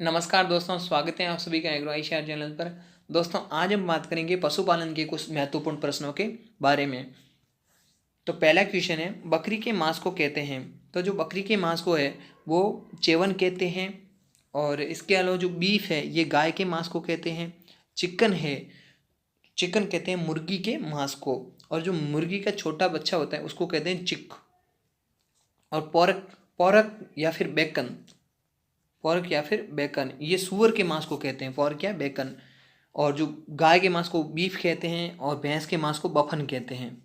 नमस्कार दोस्तों, स्वागत है आप सभी का एग्रो एशिया चैनल पर। दोस्तों, आज हम बात करेंगे पशुपालन के कुछ महत्वपूर्ण प्रश्नों के बारे में। तो पहला क्वेश्चन है, बकरी के मांस को कहते हैं। तो जो बकरी के मांस को है वो चेवन कहते हैं। और इसके अलावा जो बीफ है ये गाय के मांस को कहते हैं। चिकन है, चिकन कहते हैं मुर्गी के मांस को। और जो मुर्गी का छोटा बच्चा होता है उसको कहते हैं चिक। और पोरक पोरक या फिर बेकन, पोर्क या फिर बेकन, ये सूअर के मांस को कहते हैं, पोर्क या बेकन। और जो गाय के मांस को बीफ कहते हैं और भैंस के मांस को बफन कहते हैं।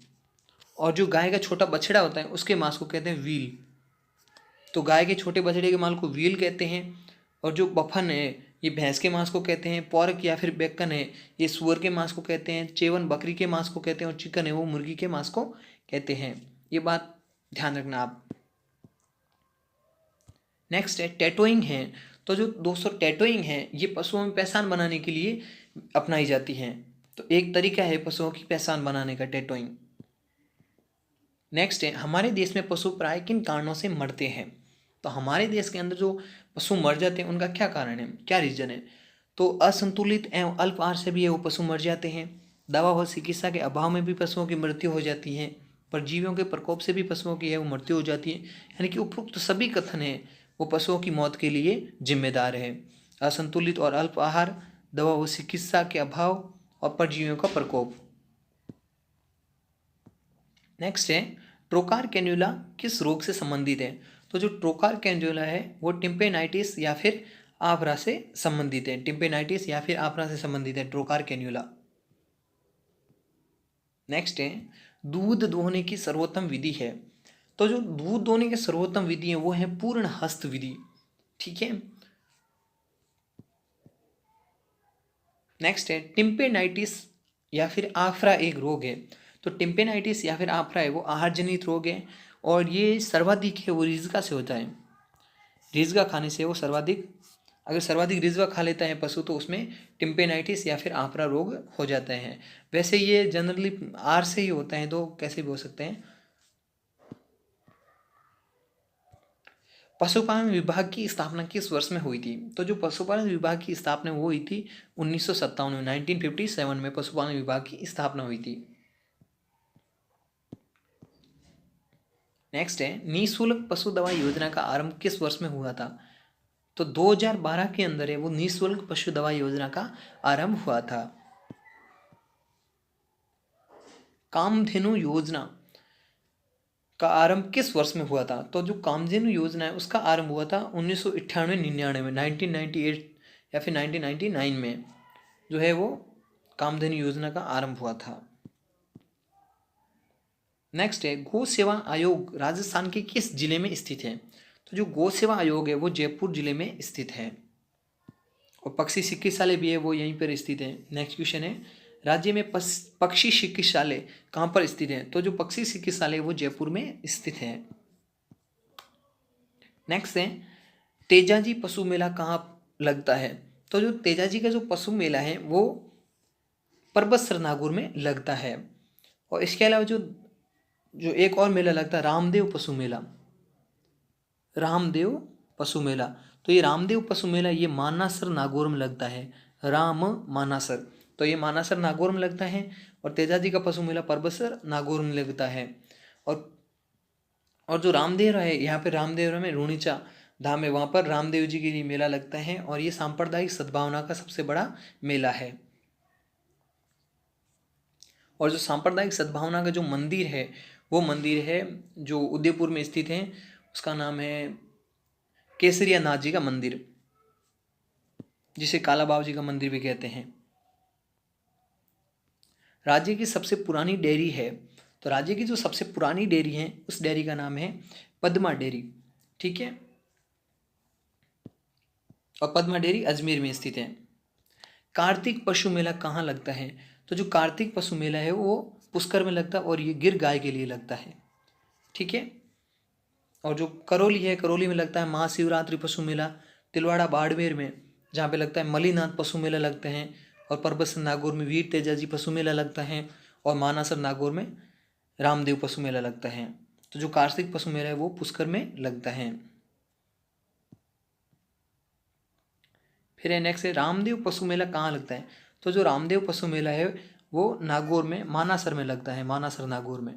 और जो गाय का छोटा बछड़ा होता है उसके मांस को कहते हैं व्हील। तो गाय के छोटे बछड़े के मांस को व्हील कहते हैं। और जो बफन है ये भैंस के मांस को कहते हैं। पोर्क या फिर बेकन है ये सूअर के मांस को कहते हैं। चेवन बकरी के मांस को कहते हैं और चिकन है वो मुर्गी के मांस को कहते हैं। ये बात ध्यान रखना आप। नेक्स्ट है टैटोइंग है। तो जो दोस्तों टैटोइंग है ये पशुओं में पहचान बनाने के लिए अपनाई जाती है। तो एक तरीका है पशुओं की पहचान बनाने का, टैटोइंग। नेक्स्ट है, हमारे देश में पशु प्राय किन कारणों से मरते हैं। तो हमारे देश के अंदर जो पशु मर जाते हैं उनका क्या कारण है, क्या रीजन है। तो असंतुलित एवं अल्प आहार से भी है वो पशु मर जाते हैं। दवा व चिकित्सा के अभाव में भी पशुओं की मृत्यु हो जाती है। परजीवियों के प्रकोप से भी पशुओं की है वो मृत्यु हो जाती है। यानी कि उपरोक्त सभी कथन है वो पशुओं की मौत के लिए जिम्मेदार है। असंतुलित और अल्प आहार, दवा व चिकित्सा के अभाव और परजीवियों का प्रकोप। नेक्स्ट है, ट्रोकार कैन्युला किस रोग से संबंधित है। तो जो ट्रोकार कैन्युला है वो टिम्पेनाइटिस या फिर आफरा से संबंधित है। टिम्पेनाइटिस या फिर आफरा से संबंधित है ट्रोकार कैन्युला। नेक्स्ट है, दूध दोहने की सर्वोत्तम विधि है। तो जो दूध दोहने की सर्वोत्तम विधि है वो है पूर्ण हस्त विधि। ठीक है। नेक्स्ट है, टिम्पेनाइटिस या फिर आफरा एक रोग है। तो टिम्पेनाइटिस या फिर आफरा है वो आहार जनित रोग है और ये सर्वाधिक है वो रिज्का से होता है। रिज्का खाने से वो सर्वाधिक, अगर सर्वाधिक रिज्वा खा लेता है पशु तो उसमें टिम्पेनाइटिस या फिर आफरा रोग हो जाता है। वैसे ये जनरली आहार से ही होता है, तो कैसे भी हो सकते हैं। पशुपालन विभाग की स्थापना किस वर्ष में हुई थी। तो जो पशुपालन विभाग की स्थापना वो हुई थी 1957 में, 1957 में पशुपालन विभाग की स्थापना हुई थी। नेक्स्ट है, निःशुल्क पशु दवा योजना का आरंभ किस वर्ष में हुआ था। तो 2012 के अंदर है वो निःशुल्क पशु दवा योजना का आरंभ हुआ था। कामधेनु योजना का आरंभ किस वर्ष में हुआ था। तो जो कामधेनु योजना है उसका आरंभ हुआ था 1998-99 में, 1998 या फिर 1999 में जो है वो कामधेनु योजना का आरंभ हुआ था। नेक्स्ट है, गौ सेवा आयोग राजस्थान के किस जिले में स्थित है। तो जो गौ सेवा आयोग है वो जयपुर जिले में स्थित है। और पक्षी चिकित्सालय भी है वो यहीं पर स्थित है। नेक्स्ट क्वेश्चन है, राज्य में पक्षी चिकित्सालय कहाँ पर स्थित है। तो जो पक्षी चिकित्सालय वो जयपुर में स्थित है। नेक्स्ट है, तेजाजी पशु मेला कहाँ लगता है। तो जो तेजाजी का जो पशु मेला है वो परबतसर नागौर में लगता है। और इसके अलावा जो जो एक और मेला लगता है रामदेव पशु मेला, रामदेव पशु मेला। तो ये रामदेव पशु मेला ये मानासर नागौर में लगता है। राम मानासर, तो ये मानासर नागौर में लगता है। और तेजाजी का पशु मेला परबतसर नागौर में लगता है। और जो रामदेव है यहाँ पे रामदेव में रूणीचा धाम है, वहाँ पर रामदेव जी के लिए मेला लगता है। और ये सांप्रदायिक सद्भावना का सबसे बड़ा मेला है। और जो सांप्रदायिक सद्भावना का जो मंदिर है वो मंदिर है जो उदयपुर में स्थित है, उसका नाम है केसरिया नाथ जी का मंदिर, जिसे काला बाबा जी का मंदिर भी कहते हैं। राज्य की सबसे पुरानी डेयरी है। तो राज्य की जो सबसे पुरानी डेयरी है उस डेयरी का नाम है पद्मा डेयरी। ठीक है। और पद्मा डेयरी अजमेर में स्थित है। कार्तिक पशु मेला कहाँ लगता है। तो जो कार्तिक पशु मेला है वो पुष्कर में लगता है और ये गिर गाय के लिए लगता है। ठीक है। और जो करौली है, करौली में लगता है महाशिवरात्रि पशु मेला। तिलवाड़ा बाड़मेर में जहाँ पे लगता है मलीनाथ पशु मेला लगते हैं। और परबतसर नागौर में वीर तेजाजी पशु मेला लगता है। और मानासर नागौर में रामदेव पशु मेला लगता है। तो जो कार्तिक पशु मेला है वो पुष्कर में लगता है। फिर है नेक्स्ट है रामदेव पशु मेला कहाँ लगता है? तो जो रामदेव पशु मेला है वो नागौर में मानासर में लगता है, मानासर नागौर में,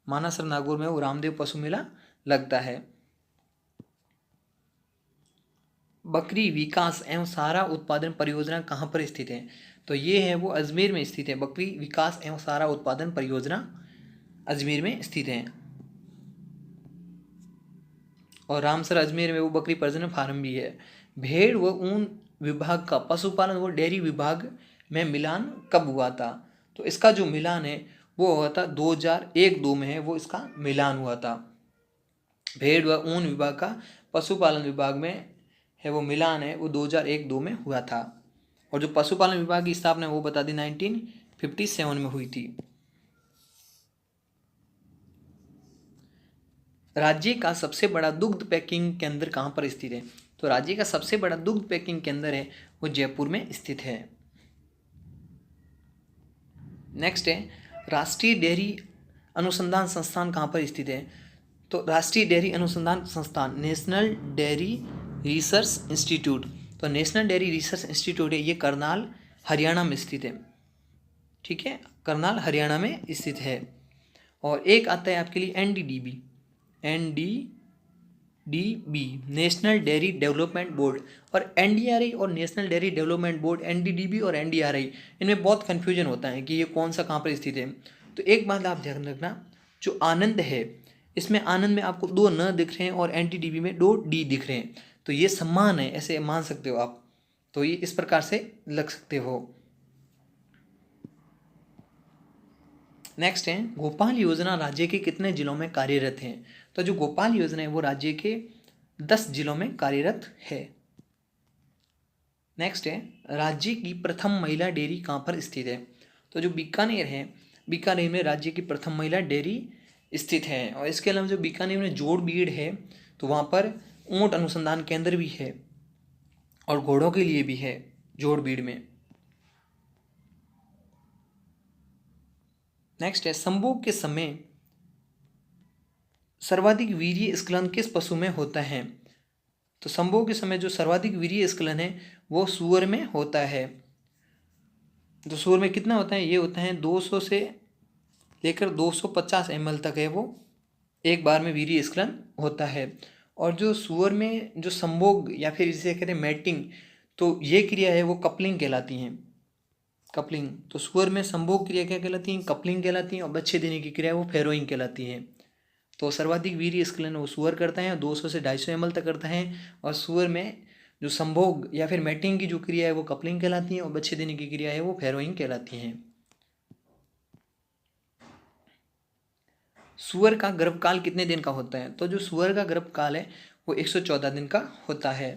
मानासर नागौर में वो रामदेव पशु मेला लगता है। बकरी विकास एवं सारा उत्पादन परियोजना कहाँ पर स्थित है? तो ये है वो अजमेर में स्थित है। बकरी विकास एवं सारा उत्पादन परियोजना अजमेर में स्थित है। और रामसर अजमेर में वो बकरी प्रजनन फार्म भी है। भेड़ व ऊन विभाग का पशुपालन व डेयरी विभाग में मिलान कब हुआ था? तो इसका जो मिलान है वो हुआ था 2001-2 में है वो इसका मिलान हुआ था। भेड़ व ऊन विभाग का पशुपालन विभाग में है वो मिलान है वो 2001-2 में हुआ था। और जो पशुपालन विभाग की स्थापना वो बता दी 1957 में हुई थी। राज्य का सबसे बड़ा दुग्ध पैकिंग केंद्र कहाँ पर स्थित है? तो राज्य का सबसे बड़ा दुग्ध पैकिंग केंद्र है वो जयपुर में स्थित है। नेक्स्ट है राष्ट्रीय डेयरी अनुसंधान संस्थान कहाँ पर स्थित है? तो राष्ट्रीय डेयरी अनुसंधान संस्थान नेशनल डेयरी रिसर्च इंस्टीट्यूट, तो नेशनल डेयरी रिसर्च इंस्टीट्यूट है ये करनाल हरियाणा में स्थित है। ठीक है, करनाल हरियाणा में स्थित है। और एक आता है आपके लिए NDDB, national dairy development board. और एनडीआरआई और national dairy development board, NDDB और एनडीआरआई, इनमें बहुत कन्फ्यूजन होता है कि ये कौन सा कहाँ पर स्थित है। तो एक बात आप ध्यान रखना, जो आनंद है इसमें आनंद में आपको 2 न दिख रहे हैं और एनडीडीबी में 2 डी दिख रहे हैं, तो ये समान है, ऐसे मान सकते हो आप। तो ये इस प्रकार से लग सकते हो। नेक्स्ट है गोपाल योजना राज्य के कितने जिलों में कार्यरत है? तो जो गोपाल योजना है वो राज्य के 10 जिलों में कार्यरत है। नेक्स्ट है राज्य की प्रथम महिला डेयरी कहाँ पर स्थित है? तो जो बीकानेर है, बीकानेर में राज्य की प्रथम महिला डेयरी स्थित है। और इसके अलावा जो बीकानेर में जोड़बीड़ है तो वहाँ पर ऊंट अनुसंधान केंद्र भी है और घोड़ों के लिए भी है जोड़बीड़ में। नेक्स्ट है संभोग के समय सर्वाधिक वीर्य स्खलन किस पशु में होता है? तो संभोग के समय जो सर्वाधिक वीर्य स्खलन है वो सूअर में होता है। तो सूअर में कितना होता है? ये होता है 200 से लेकर 250 ml तक है वो एक बार में वीर्य स्खलन होता है। और जो सूअर में जो संभोग या फिर जिसे कहते हैं मैटिंग, तो ये क्रिया है वो कपलिंग कहलाती है। कपलिंग, तो सूअर में संभोग क्रिया क्या कहलाती है? कपलिंग कहलाती है। और बच्चे देने की क्रिया वो फैरोइंग कहलाती है। तो सर्वाधिक वीर्य स्खलन वो सूअर करता है, 200 से 250 ml तक करता है। और सूअर में जो संभोग या फिर मैटिंग की जो क्रिया है वो कपलिंग कहलाती है और बच्चे देने की क्रिया है वो फैरोइंग कहलाती है। सूअर का गर्भकाल कितने दिन का होता है? तो जो सूअर का गर्भकाल है वो 114 दिन का होता है।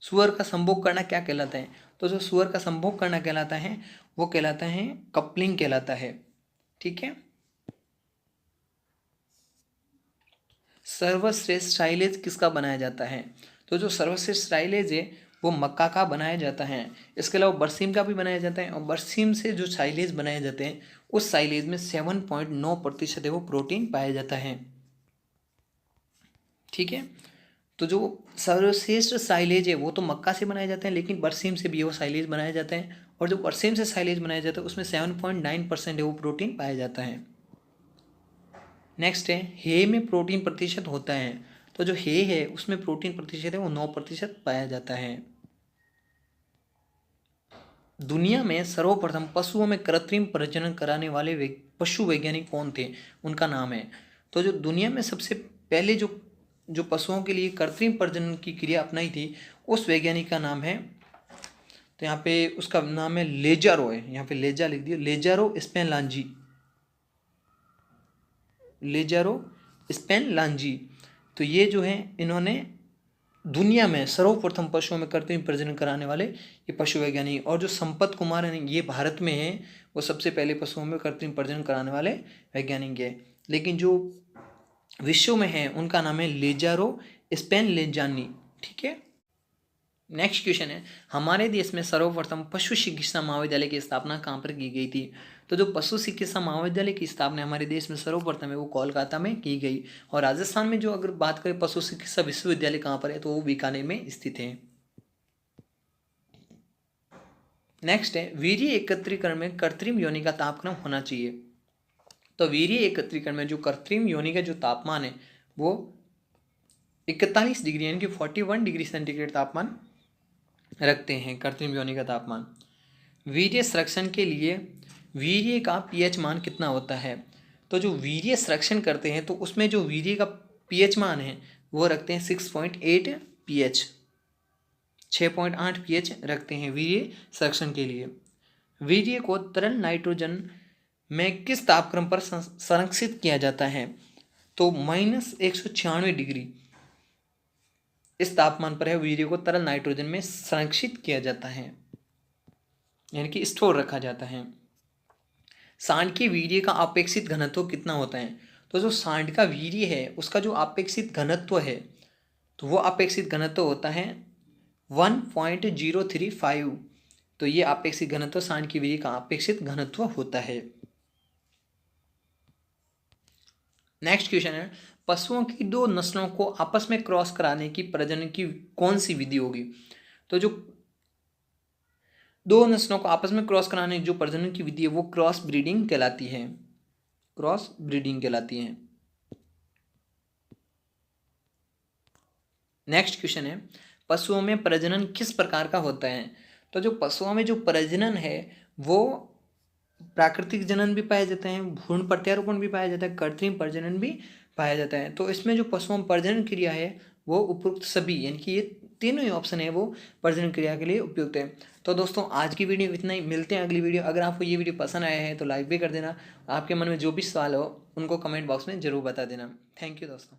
सूअर का संभोग करना क्या कहलाता है? तो जो सूअर का संभोग करना कहलाता है वो कहलाता है कपलिंग कहलाता है। ठीक है। सर्वश्रेष्ठ साइलेज किसका बनाया जाता है? तो जो सर्वश्रेष्ठ साइलेज है वो मक्का का बनाया जाता है। इसके अलावा बरसीम का भी बनाया जाता है। और बरसीम से जो साइलेज बनाए जाते हैं उस साइलेज में 7.9% है वो प्रोटीन पाया जाता है। ठीक है। तो जो सर्वश्रेष्ठ साइलेज है वो तो मक्का से बनाए जाते हैं, लेकिन बरसीम से भी वो साइलेज बनाया जाता है। और जो बरसीम से साइलेज बनाया जाता है उसमें 7.9% है वो प्रोटीन पाया जाता है। नेक्स्ट है हे में प्रोटीन प्रतिशत होता है। तो जो हे है उसमें प्रोटीन प्रतिशत है वो 9% पाया जाता है। दुनिया में सर्वप्रथम पशुओं में कृत्रिम प्रजनन कराने वाले पशु वैज्ञानिक कौन थे? उनका नाम है। तो जो दुनिया में सबसे पहले जो पशुओं के लिए कृत्रिम प्रजनन की क्रिया अपनाई थी उस वैज्ञानिक का नाम है, तो यहाँ पे उसका नाम है लेजारो है। यहाँ पे लेजा लिख दिया, लेजारो स्पेनलांजी, लेजारो स्पेनलांजी। तो ये जो है इन्होंने दुनिया में सर्वप्रथम पशुओं में कृत्रिम प्रजनन कराने वाले ये पशु वैज्ञानिक। और जो संपत कुमार है ये भारत में है, वो सबसे पहले पशुओं में कृत्रिम प्रजनन कराने वाले वैज्ञानिक है। लेकिन जो विश्व में है उनका नाम है लेजारो स्पेनलांजी। ठीक है। नेक्स्ट क्वेश्चन है हमारे देश में सर्वप्रथम पशु चिकित्सा महाविद्यालय की स्थापना कहाँ पर की गई थी? तो जो पशु चिकित्सा महाविद्यालय की स्थापना हमारे देश में सर्वप्रथम है वो कोलकाता में की गई। और राजस्थान में जो अगर बात करें पशु चिकित्सा विश्वविद्यालय कहाँ पर है तो वो बीकानेर में स्थित है। नेक्स्ट है वीर्य एकत्रीकरण में कृत्रिम योनि का तापक्रम होना चाहिए। तो वीर्य एकत्रीकरण में जो कृत्रिम योनि का जो तापमान है वो 41 डिग्री यानी कि 41 डिग्री सेंटीग्रेड तापमान रखते हैं कृत्रिम योनि का तापमान। वीर्य संरक्षण के लिए वीर्य का पीएच मान कितना होता है? तो जो वीर्य संरक्षण करते हैं तो उसमें जो वीर्य का पीएच मान है वो रखते हैं 6.8 पीएच, 6.8 पीएच रखते हैं वीर्य संरक्षण के लिए। वीर्य को तरल नाइट्रोजन में किस तापक्रम पर संरक्षित किया जाता है? तो -196 डिग्री इस तापमान पर है वीर्य को तरल नाइट्रोजन में संरक्षित किया जाता है, यानी कि स्टोर रखा जाता है। सांड के वीर्य का अपेक्षित घनत्व कितना होता है? तो जो सांड का वीर्य है उसका जो अपेक्षित घनत्व है तो वो अपेक्षित घनत्व होता है 1.035। तो ये अपेक्षित घनत्व सांड के वीर्य का अपेक्षित घनत्व होता है। नेक्स्ट क्वेश्चन है पशुओं की दो नस्लों को आपस में क्रॉस कराने की प्रजनन की कौन सी विधि होगी? तो जो दो नस्लों को आपस में क्रॉस कराने की जो प्रजनन की विधि है वो क्रॉस ब्रीडिंग कहलाती है, क्रॉस ब्रीडिंग कहलाती है। नेक्स्ट क्वेश्चन है पशुओं में प्रजनन किस प्रकार का होता है? तो जो पशुओं में जो प्रजनन है वो प्राकृतिक जनन भी पाया जाता है, भ्रूण प्रत्यारोपण भी पाया जाता है, कृत्रिम प्रजनन भी पाया जाता है। तो इसमें जो पशुओं में प्रजनन क्रिया है वो उपयुक्त सभी यानी कि ये तीनों ही ऑप्शन है वो प्रजनन क्रिया के लिए उपयुक्त है। तो दोस्तों आज की वीडियो इतना ही, मिलते हैं अगली वीडियो। अगर आपको ये वीडियो पसंद आया है तो लाइक भी कर देना, आपके मन में जो भी सवाल हो उनको कमेंट बॉक्स में जरूर बता देना। थैंक यू दोस्तों।